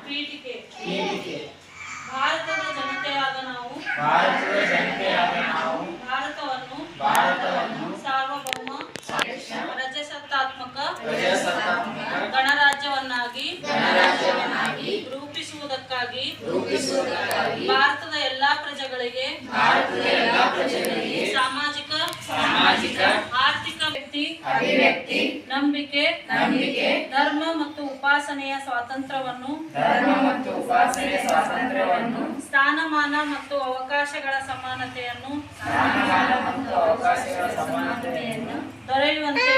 ಪೀಠಿಕೆ ಭಾರತದ ಜನತೆಯಾದ ನಾವು ಭಾರತವನ್ನು ಸಾರ್ವಭೌಮ ಪ್ರಜಾಸತ್ತಾತ್ಮಕ ಗಣರಾಜ್ಯವನ್ನಾಗಿ ರೂಪಿಸುವುದಕ್ಕಾಗಿ ಭಾರತದ ಎಲ್ಲಾ ಪ್ರಜೆಗಳಿಗೆ ಸಾಮಾಜಿಕ ಆರ್ಥಿಕ ಅಭಿವ್ಯಕ್ತಿ ನಂಬಿಕೆ ಧರ್ಮ ಮತ್ತು ಉಪಾಸನೆಯ ಸ್ವಾತಂತ್ರ್ಯವನ್ನು ಸ್ಥಾನಮಾನ ಮತ್ತು ಅವಕಾಶಗಳ ಸಮಾನತೆಯನ್ನು ದೊರೆಯುವಂತೆ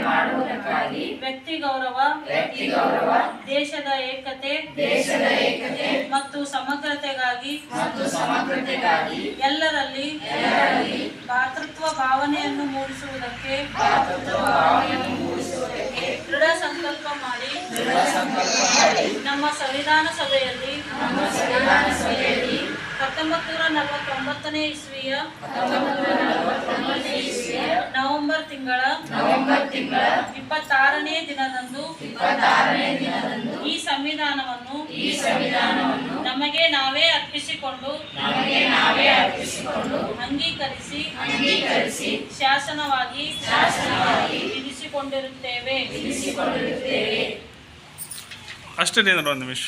ಮಾಡುವುದಕ್ಕಾಗಿ ವ್ಯಕ್ತಿ ಗೌರವ ದೇಶದ ಏಕತೆ ಮತ್ತು ಸಮಗ್ರತೆಗಾಗಿ ಎಲ್ಲರಲ್ಲಿ ಭಾತೃತ್ವ ಭಾವನೆಯನ್ನು ಮೂಡಿಸುವುದಕ್ಕೆ ದೃಢ ಸಂಕಲ್ಪ ಮಾಡಿ ನಮ್ಮ ಸಂವಿಧಾನ ಸಭೆಯಲ್ಲಿ 1949ನೇ ಇಸ್ವಿಯ ನವೆಂಬರ್ ತಿಂಗಳ 26ನೇ ದಿನದಂದು ಈ ಸಂವಿಧಾನವನ್ನು ನಮಗೆ ನಾವೇ ಅರ್ಪಿಸಿಕೊಂಡು ಅಂಗೀಕರಿಸಿ ಶಾಸನವಾಗಿ ವಿಧಿಸಿಕೊಂಡಿರುತ್ತೇವೆ. ಅಷ್ಟೇ ಒಂದು ನಿಮಿಷ.